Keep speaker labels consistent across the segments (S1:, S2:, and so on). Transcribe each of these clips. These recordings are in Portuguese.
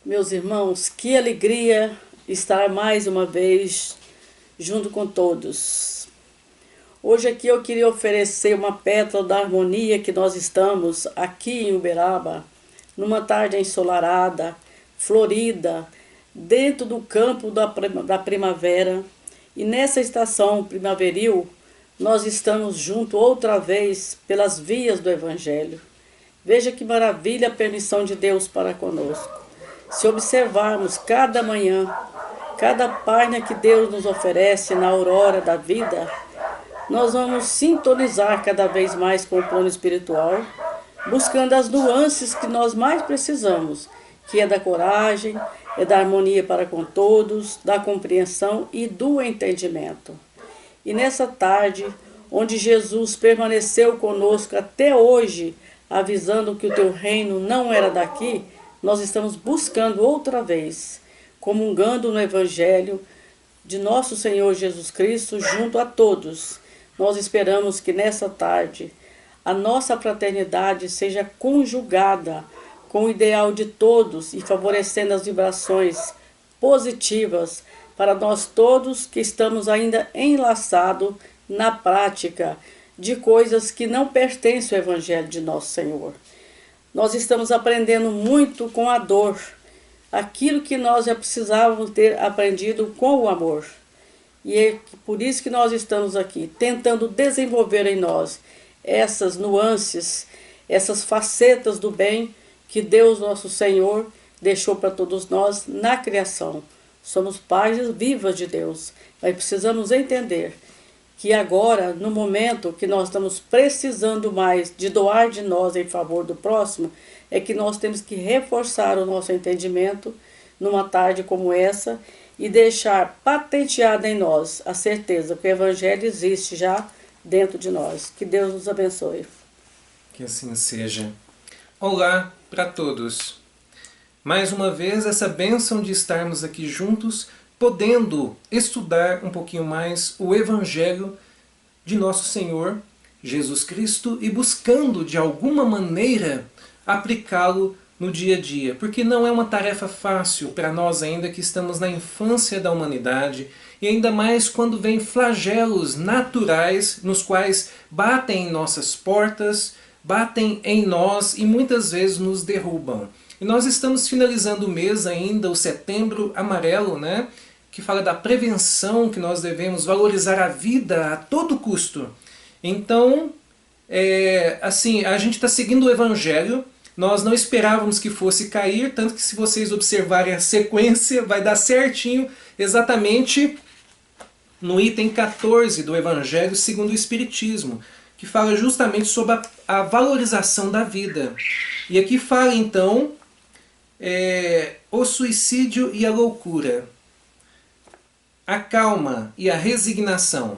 S1: Meus irmãos, que alegria estar mais uma vez junto com todos. Hoje aqui eu queria oferecer uma pétala da harmonia que nós estamos aqui em Uberaba, numa tarde ensolarada, florida, dentro do campo da primavera. E nessa estação primaveril, nós estamos juntos outra vez pelas vias do Evangelho. Veja que maravilha a permissão de Deus para conosco. Se observarmos cada manhã, cada página que Deus nos oferece na aurora da vida, nós vamos sintonizar cada vez mais com o plano espiritual, buscando as nuances que nós mais precisamos, que é da coragem, é da harmonia para com todos, da compreensão e do entendimento. E nessa tarde, onde Jesus permaneceu conosco até hoje, avisando que o teu reino não era daqui, nós estamos buscando outra vez, comungando no Evangelho de nosso Senhor Jesus Cristo junto a todos. Nós esperamos que nessa tarde a nossa fraternidade seja conjugada com o ideal de todos e favorecendo as vibrações positivas para nós todos que estamos ainda enlaçados na prática de coisas que não pertencem ao Evangelho de nosso Senhor. Nós estamos aprendendo muito com a dor, aquilo que nós já precisávamos ter aprendido com o amor. E é por isso que nós estamos aqui, tentando desenvolver em nós essas nuances, essas facetas do bem que Deus, nosso Senhor, deixou para todos nós na criação. Somos páginas vivas de Deus, mas precisamos entender que agora, no momento que nós estamos precisando mais de doar de nós em favor do próximo, é que nós temos que reforçar o nosso entendimento numa tarde como essa e deixar patenteada em nós a certeza que o Evangelho existe já dentro de nós. Que Deus nos abençoe.
S2: Que assim seja. Olá para todos. Mais uma vez essa bênção de estarmos aqui juntos, podendo estudar um pouquinho mais o Evangelho de Nosso Senhor Jesus Cristo e buscando de alguma maneira aplicá-lo no dia a dia. Porque não é uma tarefa fácil para nós ainda que estamos na infância da humanidade e ainda mais quando vem flagelos naturais nos quais batem em nossas portas, batem em nós e muitas vezes nos derrubam. E nós estamos finalizando o mês ainda, o Setembro Amarelo, né? Que fala da prevenção, que nós devemos valorizar a vida a todo custo. Então, assim, a gente está seguindo o Evangelho, nós não esperávamos que fosse cair, tanto que se vocês observarem a sequência, vai dar certinho, exatamente no item 14 do Evangelho segundo o Espiritismo, que fala justamente sobre a valorização da vida. E aqui fala então o suicídio e a loucura, a calma e a resignação,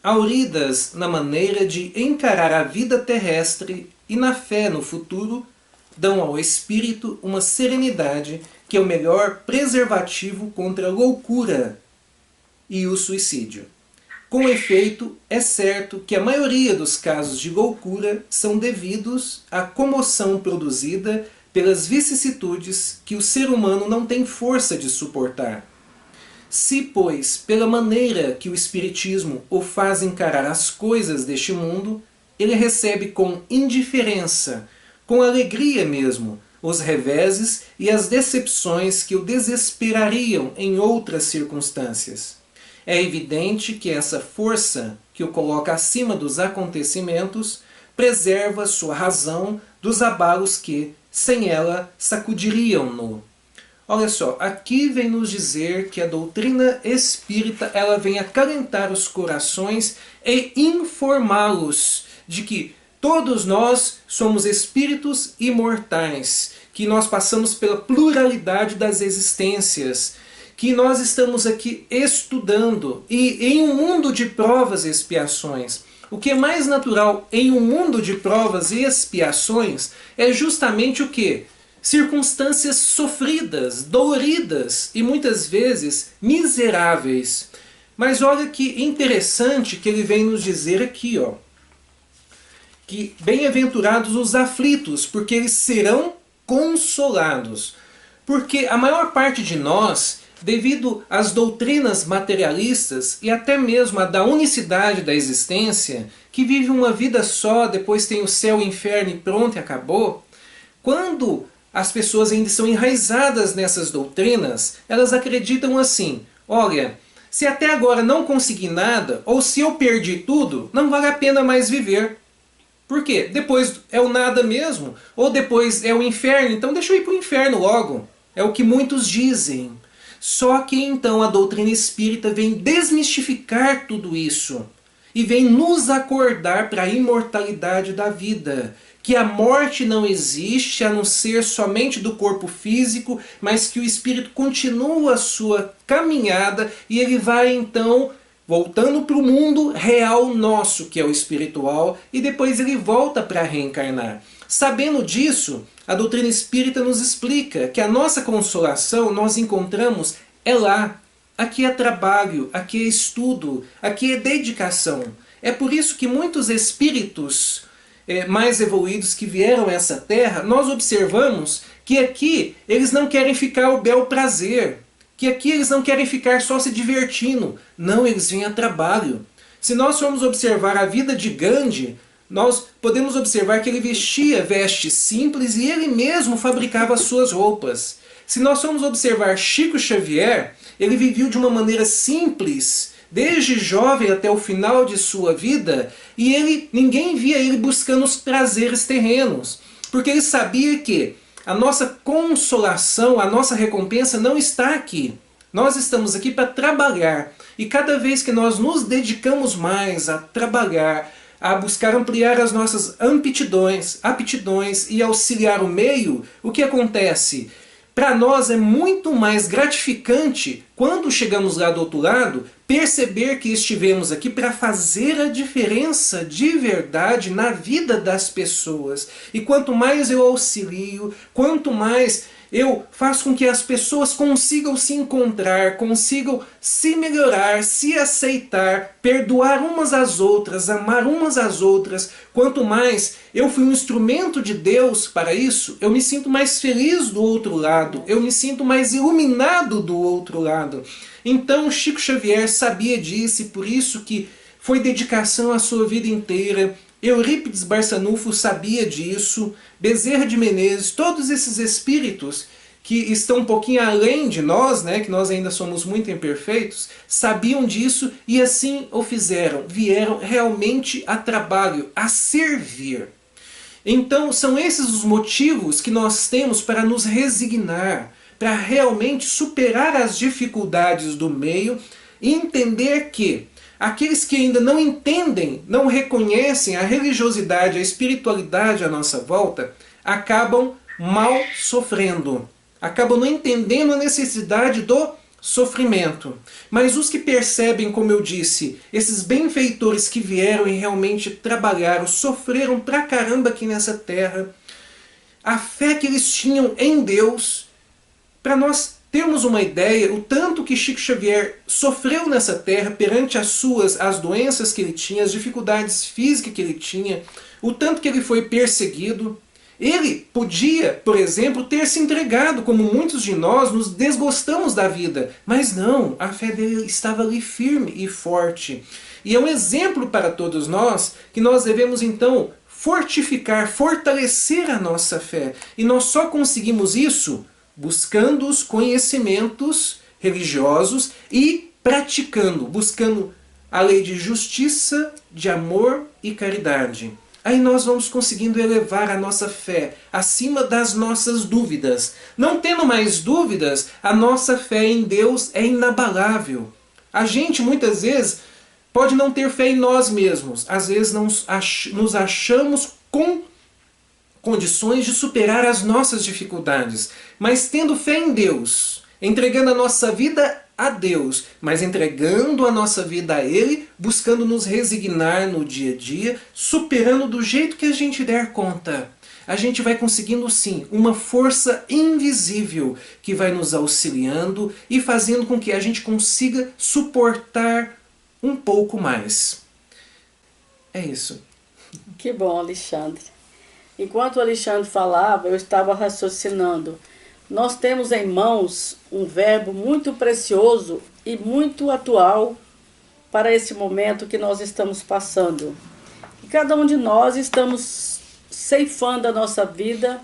S2: auridas na maneira de encarar a vida terrestre e na fé no futuro, dão ao espírito uma serenidade que é o melhor preservativo contra a loucura e o suicídio. Com efeito, é certo que a maioria dos casos de loucura são devidos à comoção produzida pelas vicissitudes que o ser humano não tem força de suportar. Se, pois, pela maneira que o Espiritismo o faz encarar as coisas deste mundo, ele recebe com indiferença, com alegria mesmo, os reveses e as decepções que o desesperariam em outras circunstâncias. É evidente que essa força que o coloca acima dos acontecimentos preserva sua razão dos abalos que, sem ela, sacudiriam-no. Olha só, aqui vem nos dizer que a doutrina espírita ela vem acalentar os corações e informá-los de que todos nós somos espíritos imortais, que nós passamos pela pluralidade das existências, que nós estamos aqui estudando e em um mundo de provas e expiações. O que é mais natural em um mundo de provas e expiações é justamente o quê? Circunstâncias sofridas, doloridas e muitas vezes miseráveis. Mas olha que interessante que ele vem nos dizer aqui, ó, que bem-aventurados os aflitos, porque eles serão consolados. Porque a maior parte de nós, devido às doutrinas materialistas e até mesmo a da unicidade da existência, que vive uma vida só, depois tem o céu e o inferno e pronto e acabou, quando as pessoas ainda são enraizadas nessas doutrinas, elas acreditam assim: olha, se até agora não consegui nada, ou se eu perdi tudo, não vale a pena mais viver. Por quê? Depois é o nada mesmo, ou depois é o inferno, então deixa eu ir para o inferno logo. É o que muitos dizem. Só que então a doutrina espírita vem desmistificar tudo isso e vem nos acordar para a imortalidade da vida. Que a morte não existe a não ser somente do corpo físico, mas que o espírito continua a sua caminhada e ele vai então voltando para o mundo real nosso, que é o espiritual, e depois ele volta para reencarnar. Sabendo disso, a doutrina espírita nos explica que a nossa consolação nós encontramos é lá. Aqui é trabalho, aqui é estudo, aqui é dedicação. É por isso que muitos espíritos mais evoluídos que vieram a essa terra, nós observamos que aqui eles não querem ficar ao bel prazer, que aqui eles não querem ficar só se divertindo. Não, eles vêm a trabalho. Se nós formos observar a vida de Gandhi, nós podemos observar que ele vestia vestes simples e ele mesmo fabricava as suas roupas. Se nós formos observar Chico Xavier, ele viveu de uma maneira simples, desde jovem até o final de sua vida, e ninguém via ele buscando os prazeres terrenos, porque ele sabia que a nossa consolação, a nossa recompensa não está aqui. Nós estamos aqui para trabalhar, e cada vez que nós nos dedicamos mais a trabalhar, a buscar ampliar as nossas aptidões e auxiliar o meio, o que acontece? Para nós é muito mais gratificante, quando chegamos lá do outro lado, perceber que estivemos aqui para fazer a diferença de verdade na vida das pessoas. E quanto mais eu auxilio, quanto mais eu faço com que as pessoas consigam se encontrar, consigam se melhorar, se aceitar, perdoar umas às outras, amar umas às outras, quanto mais eu fui um instrumento de Deus para isso, eu me sinto mais feliz do outro lado, eu me sinto mais iluminado do outro lado. Então Chico Xavier sabia disso e por isso que foi dedicação a sua vida inteira. Eurípides Barçanufo sabia disso, Bezerra de Menezes, todos esses espíritos que estão um pouquinho além de nós, né, que nós ainda somos muito imperfeitos, sabiam disso e assim o fizeram. Vieram realmente a trabalho, a servir. Então são esses os motivos que nós temos para nos resignar, para realmente superar as dificuldades do meio e entender que aqueles que ainda não entendem, não reconhecem a religiosidade, a espiritualidade à nossa volta, acabam mal sofrendo. Acabam não entendendo a necessidade do sofrimento. Mas os que percebem, como eu disse, esses benfeitores que vieram e realmente trabalharam, sofreram pra caramba aqui nessa terra, a fé que eles tinham em Deus, para nós termos uma ideia, o tanto que Chico Xavier sofreu nessa terra perante as doenças que ele tinha, as dificuldades físicas que ele tinha, o tanto que ele foi perseguido. Ele podia, por exemplo, ter se entregado, como muitos de nós nos desgostamos da vida. Mas não, a fé dele estava ali firme e forte. E é um exemplo para todos nós que nós devemos então fortificar, fortalecer a nossa fé. E nós só conseguimos isso buscando os conhecimentos religiosos e praticando, buscando a lei de justiça, de amor e caridade. Aí nós vamos conseguindo elevar a nossa fé acima das nossas dúvidas. Não tendo mais dúvidas, a nossa fé em Deus é inabalável. A gente muitas vezes pode não ter fé em nós mesmos. Às vezes nos achamos com condições de superar as nossas dificuldades. Mas tendo fé em Deus, entregando a nossa vida a Deus, mas entregando a nossa vida a Ele, buscando nos resignar no dia a dia, superando do jeito que a gente der conta. A gente vai conseguindo sim uma força invisível que vai nos auxiliando e fazendo com que a gente consiga suportar um pouco mais. É isso.
S1: Que bom, Alexandre. Enquanto o Alexandre falava, eu estava raciocinando. nós temos em mãos um verbo muito precioso e muito atual para esse momento que nós estamos passando. E cada um de nós estamos ceifando a nossa vida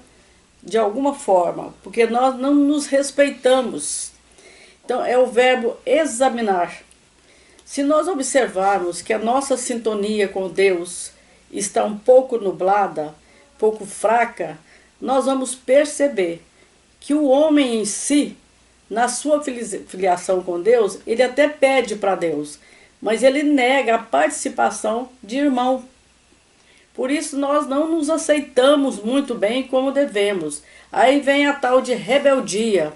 S1: de alguma forma, porque nós não nos respeitamos. Então é o verbo examinar. Se nós observarmos que a nossa sintonia com Deus está um pouco nublada, pouco fraca, nós vamos perceber que o homem em si, na sua filiação com Deus, ele até pede para Deus, mas ele nega a participação de irmão. Por isso nós não nos aceitamos muito bem como devemos. Aí vem a tal de rebeldia,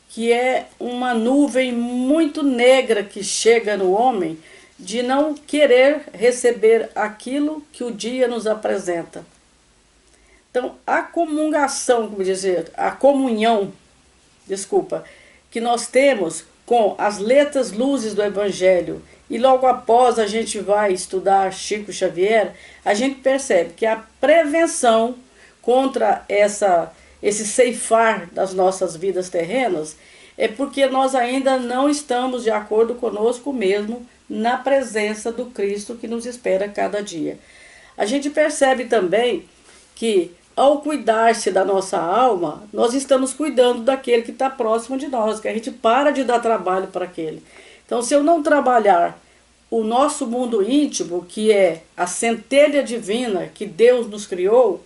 S1: que é uma nuvem muito negra que chega no homem de não querer receber aquilo que o dia nos apresenta. Então, a comungação, como dizer, a comunhão, que nós temos com as letras luzes do Evangelho, e logo após a gente vai estudar Chico Xavier, a gente percebe que a prevenção contra esse ceifar das nossas vidas terrenas é porque nós ainda não estamos de acordo conosco mesmo na presença do Cristo que nos espera cada dia. A gente percebe também que ao cuidar-se da nossa alma, nós estamos cuidando daquele que está próximo de nós, que a gente para de dar trabalho para aquele. Então, se eu não trabalhar o nosso mundo íntimo, que é a centelha divina que Deus nos criou,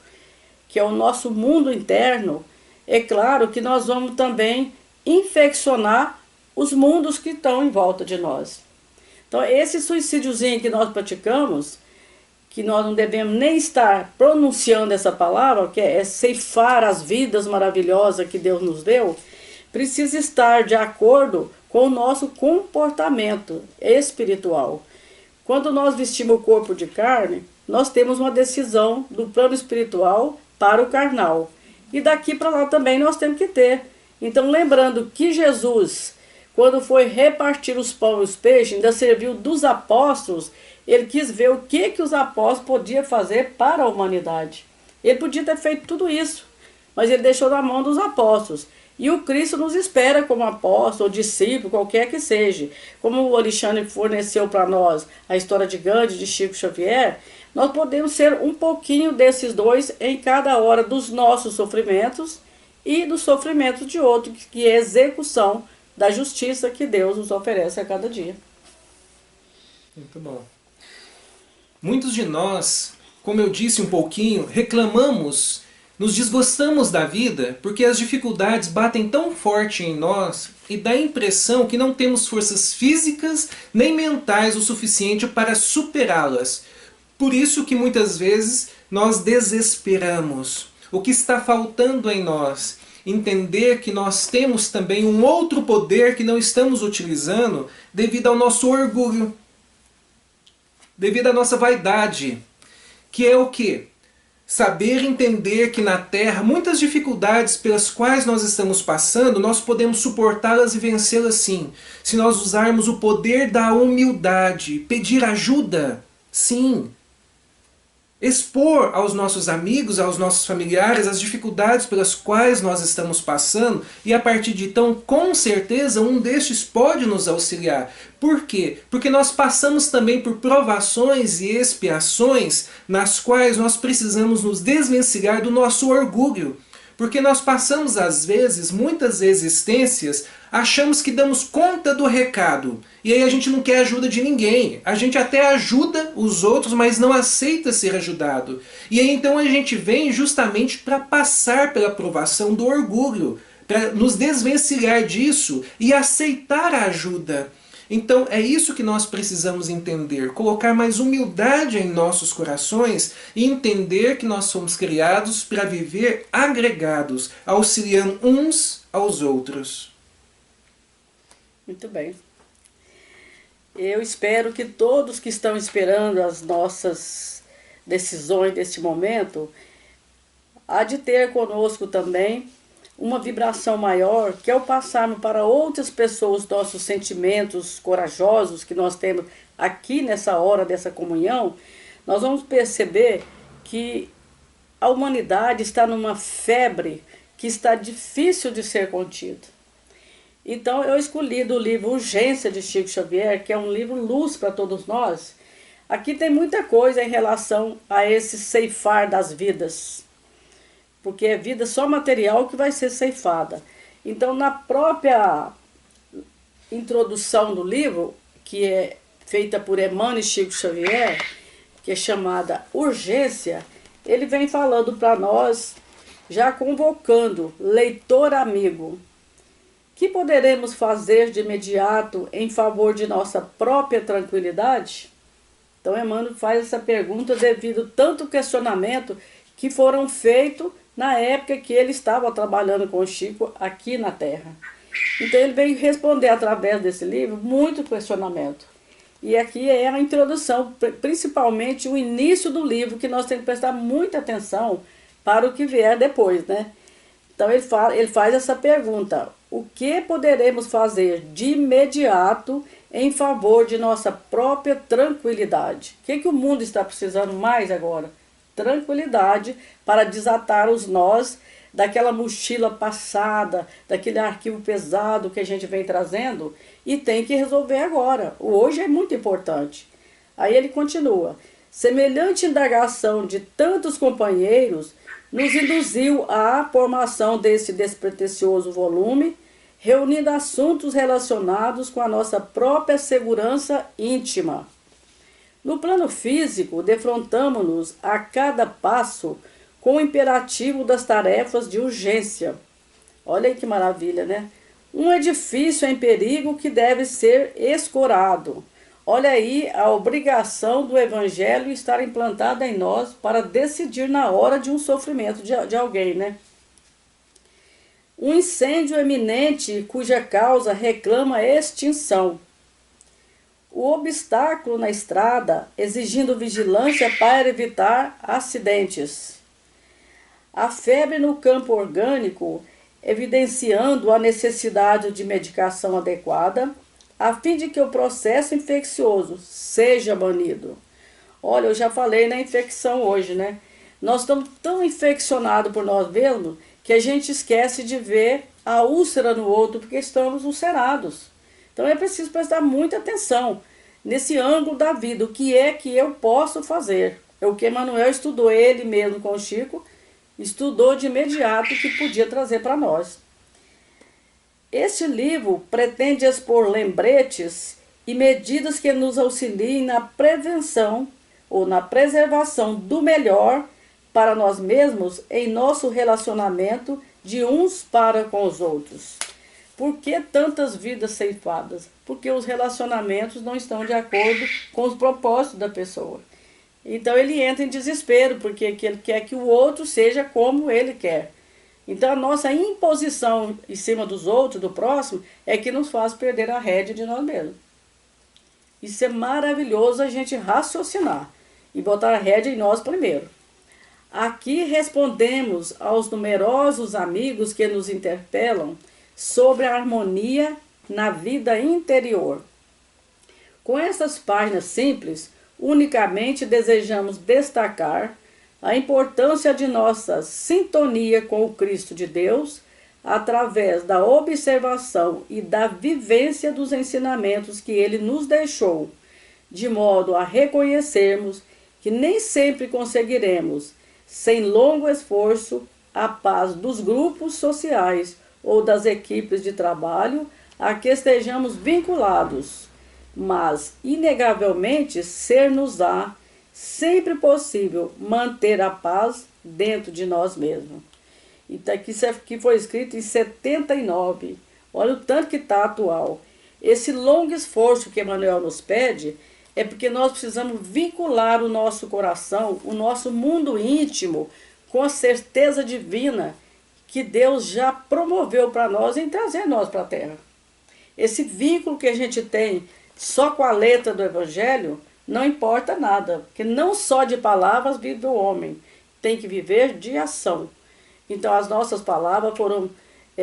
S1: que é o nosso mundo interno, é claro que nós vamos também infeccionar os mundos que estão em volta de nós. Então, esse suicídiozinho que nós praticamos, que nós não devemos nem estar pronunciando essa palavra, que é ceifar as vidas maravilhosas que Deus nos deu, precisa estar de acordo com o nosso comportamento espiritual. Quando nós vestimos o corpo de carne, nós temos uma decisão do plano espiritual para o carnal. E daqui para lá também nós temos que ter. Então, lembrando que Jesus, quando foi repartir os pães e os peixes, ainda serviu dos apóstolos, ele quis ver o que os apóstolos podiam fazer para a humanidade. Ele podia ter feito tudo isso, mas ele deixou na mão dos apóstolos. E o Cristo nos espera como apóstolo, discípulo, qualquer que seja. Como o Alexandre forneceu para nós a história de Gandhi, de Chico Xavier, nós podemos ser um pouquinho desses dois em cada hora dos nossos sofrimentos e dos sofrimentos de outro, que é a execução da justiça que Deus nos oferece a cada dia.
S2: Muito bom. Muitos de nós, como eu disse um pouquinho, reclamamos, nos desgostamos da vida porque as dificuldades batem tão forte em nós e dá a impressão que não temos forças físicas nem mentais o suficiente para superá-las. Por isso que muitas vezes nós desesperamos. O que está faltando em nós? Entender que nós temos também um outro poder que não estamos utilizando devido ao nosso orgulho, devido à nossa vaidade, que é o quê? Saber entender que na Terra muitas dificuldades pelas quais nós estamos passando, nós podemos suportá-las e vencê-las sim, se nós usarmos o poder da humildade, pedir ajuda, sim. Expor aos nossos amigos, aos nossos familiares, as dificuldades pelas quais nós estamos passando e a partir de então, com certeza, um destes pode nos auxiliar. Por quê? Porque nós passamos também por provações e expiações nas quais nós precisamos nos desvencilhar do nosso orgulho. Porque nós passamos, às vezes, muitas existências, achamos que damos conta do recado. E aí a gente não quer ajuda de ninguém. A gente até ajuda os outros, mas não aceita ser ajudado. E aí então a gente vem justamente para passar pela provação do orgulho, para nos desvencilhar disso e aceitar a ajuda. Então é isso que nós precisamos entender, colocar mais humildade em nossos corações e entender que nós somos criados para viver agregados, auxiliando uns aos outros.
S1: Muito bem. Eu espero que todos que estão esperando as nossas decisões deste momento há de ter conosco também uma vibração maior, que ao passarmos para outras pessoas nossos sentimentos corajosos que nós temos aqui nessa hora dessa comunhão, nós vamos perceber que a humanidade está numa febre que está difícil de ser contido. Então eu escolhi do livro Urgência, de Chico Xavier, que é um livro luz para todos nós. Aqui tem muita coisa em relação a esse ceifar das vidas, porque é vida só material que vai ser ceifada. Então, na própria introdução do livro, que é feita por Emmanuel e Chico Xavier, que é chamada Urgência, ele vem falando para nós, já convocando leitor amigo. Que poderemos fazer de imediato em favor de nossa própria tranquilidade? Então, Emmanuel faz essa pergunta devido tanto questionamento que foram feitos na época que ele estava trabalhando com o Chico aqui na Terra. Então, ele veio responder através desse livro muito questionamento. E aqui é a introdução, principalmente o início do livro, que nós temos que prestar muita atenção para o que vier depois, né? Então, ele faz essa pergunta: o que poderemos fazer de imediato em favor de nossa própria tranquilidade? O que o mundo está precisando mais agora? Tranquilidade para desatar os nós daquela mochila passada, daquele arquivo pesado que a gente vem trazendo e tem que resolver agora. O hoje é muito importante. Aí ele continua: semelhante indagação de tantos companheiros nos induziu à formação desse despretensioso volume, reunindo assuntos relacionados com a nossa própria segurança íntima. No plano físico, defrontamo-nos a cada passo com o imperativo das tarefas de urgência. Olha aí que maravilha, né? Um edifício em perigo que deve ser escorado. Olha aí a obrigação do Evangelho estar implantada em nós para decidir na hora de um sofrimento de alguém, né? Um incêndio eminente cuja causa reclama extinção. O obstáculo na estrada exigindo vigilância para evitar acidentes. A febre no campo orgânico evidenciando a necessidade de medicação adequada, a fim de que o processo infeccioso seja banido. Olha, eu já falei na infecção hoje, né? Nós estamos tão infeccionados por nós mesmos que a gente esquece de ver a úlcera no outro porque estamos ulcerados. Então é preciso prestar muita atenção nesse ângulo da vida. O que é que eu posso fazer? É o que Emmanuel estudou, ele mesmo com o Chico, estudou de imediato o que podia trazer para nós. Este livro pretende expor lembretes e medidas que nos auxiliem na prevenção ou na preservação do melhor para nós mesmos em nosso relacionamento de uns para com os outros. Por que tantas vidas ceifadas? Porque os relacionamentos não estão de acordo com os propósitos da pessoa. Então ele entra em desespero, porque ele quer que o outro seja como ele quer. Então a nossa imposição em cima dos outros, do próximo, é que nos faz perder a rédea de nós mesmos. Isso é maravilhoso a gente raciocinar e botar a rédea em nós primeiro. Aqui respondemos aos numerosos amigos que nos interpelam sobre a harmonia na vida interior. Com essas páginas simples, unicamente desejamos destacar a importância de nossa sintonia com o Cristo de Deus através da observação e da vivência dos ensinamentos que ele nos deixou, de modo a reconhecermos que nem sempre conseguiremos, sem longo esforço, a paz dos grupos sociais ou das equipes de trabalho a que estejamos vinculados, mas, inegavelmente, ser-nos-á sempre possível manter a paz dentro de nós mesmos. Então, isso aqui foi escrito em 79. Olha o tanto que está atual. Esse longo esforço que Emmanuel nos pede é porque nós precisamos vincular o nosso coração, o nosso mundo íntimo, com a certeza divina que Deus já promoveu para nós em trazer nós para a Terra. Esse vínculo que a gente tem só com a letra do Evangelho não importa nada, porque não só de palavras vive o homem, tem que viver de ação. Então as nossas palavras foram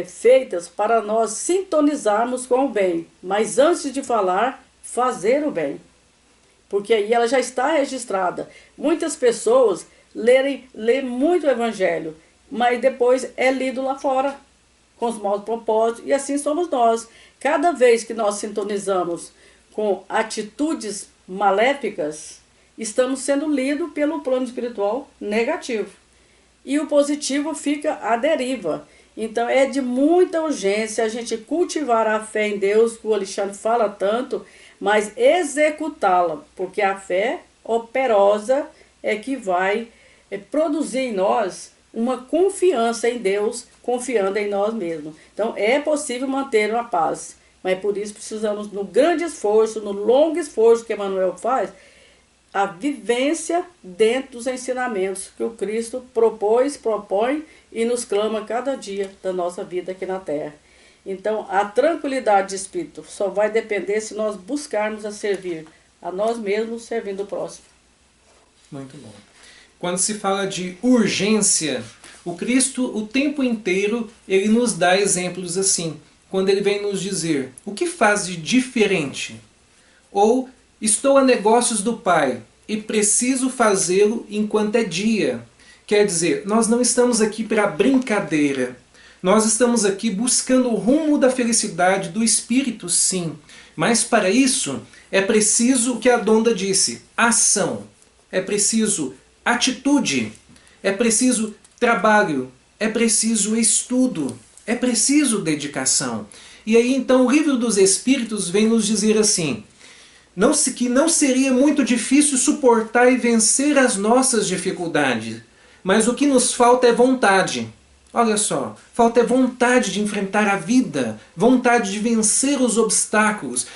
S1: feitas para nós sintonizarmos com o bem, mas antes de falar, fazer o bem. Porque aí ela já está registrada. Muitas pessoas lêem muito o Evangelho mas depois é lido lá fora, com os maus propósitos, e assim somos nós. Cada vez que nós sintonizamos com atitudes maléficas, estamos sendo lidos pelo plano espiritual negativo. E o positivo fica à deriva. Então é de muita urgência a gente cultivar a fé em Deus, que o Alexandre fala tanto, mas executá-la, porque a fé operosa é que vai produzir em nós uma confiança em Deus, confiando em nós mesmos. Então é possível manter uma paz, mas por isso precisamos, no grande esforço, no longo esforço que Emmanuel faz, a vivência dentro dos ensinamentos que o Cristo propõe e nos clama cada dia da nossa vida aqui na Terra. Então, a tranquilidade de espírito só vai depender se nós buscarmos a servir a nós mesmos, servindo o próximo.
S2: Muito bom. Quando se fala de urgência, o Cristo, o tempo inteiro, ele nos dá exemplos assim. Quando ele vem nos dizer, o que faz de diferente? Ou, estou a negócios do Pai e preciso fazê-lo enquanto é dia. Quer dizer, nós não estamos aqui para brincadeira. Nós estamos aqui buscando o rumo da felicidade do Espírito, sim. Mas para isso é preciso o que a Donda disse, ação. É preciso atitude. É preciso trabalho. É preciso estudo. É preciso dedicação. E aí então o Livro dos Espíritos vem nos dizer assim, que não seria muito difícil suportar e vencer as nossas dificuldades, mas o que nos falta é vontade. Olha só, falta é vontade de enfrentar a vida, vontade de vencer os obstáculos,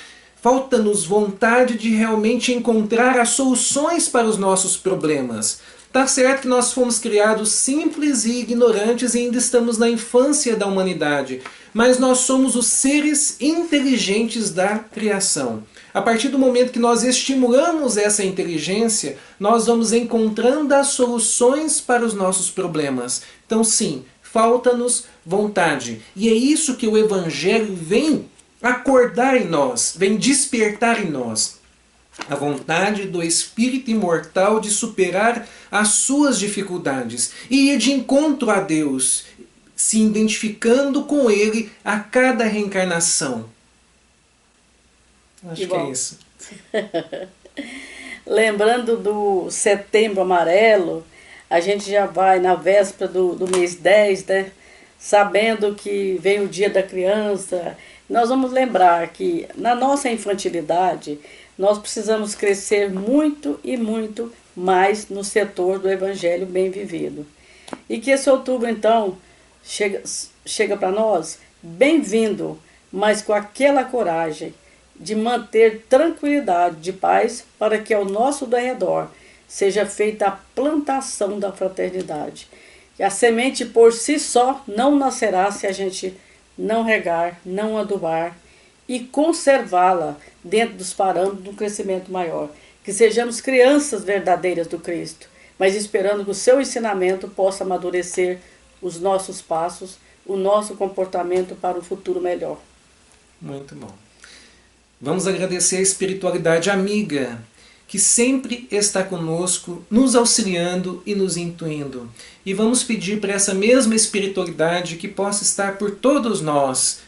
S2: falta-nos vontade de realmente encontrar as soluções para os nossos problemas. Tá certo que nós fomos criados simples e ignorantes e ainda estamos na infância da humanidade, mas nós somos os seres inteligentes da criação. A partir do momento que nós estimulamos essa inteligência, nós vamos encontrando as soluções para os nossos problemas. Então sim, falta-nos vontade. E é isso que o Evangelho vem acordar em nós, vem despertar em nós. A vontade do espírito imortal de superar as suas dificuldades e ir de encontro a Deus, se identificando com Ele a cada reencarnação. Acho que é isso.
S1: Lembrando do Setembro Amarelo, a gente já vai na véspera do mês 10, né? Sabendo que vem o Dia da Criança. Nós vamos lembrar que na nossa infantilidade nós precisamos crescer muito e muito mais no setor do Evangelho bem vivido. E que esse outubro, então, chega para nós bem-vindo, mas com aquela coragem de manter tranquilidade, de paz, para que ao nosso derredor seja feita a plantação da fraternidade. E a semente por si só não nascerá se a gente não regar, não adubar e conservá-la dentro dos parâmetros de um crescimento maior. Que sejamos crianças verdadeiras do Cristo, mas esperando que o seu ensinamento possa amadurecer os nossos passos, o nosso comportamento para um futuro melhor.
S2: Muito bom. Vamos agradecer a espiritualidade amiga, que sempre está conosco, nos auxiliando e nos intuindo. E vamos pedir para essa mesma espiritualidade que possa estar por todos nós,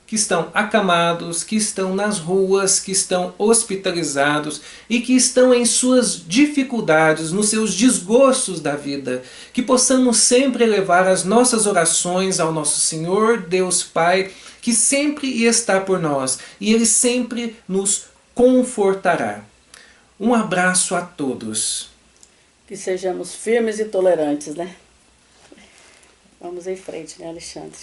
S2: que estão acamados, que estão nas ruas, que estão hospitalizados e que estão em suas dificuldades, nos seus desgostos da vida. Que possamos sempre elevar as nossas orações ao nosso Senhor, Deus Pai, que sempre está por nós e Ele sempre nos confortará. Um abraço a todos.
S1: Que sejamos firmes e tolerantes, né? Vamos em frente, né, Alexandre?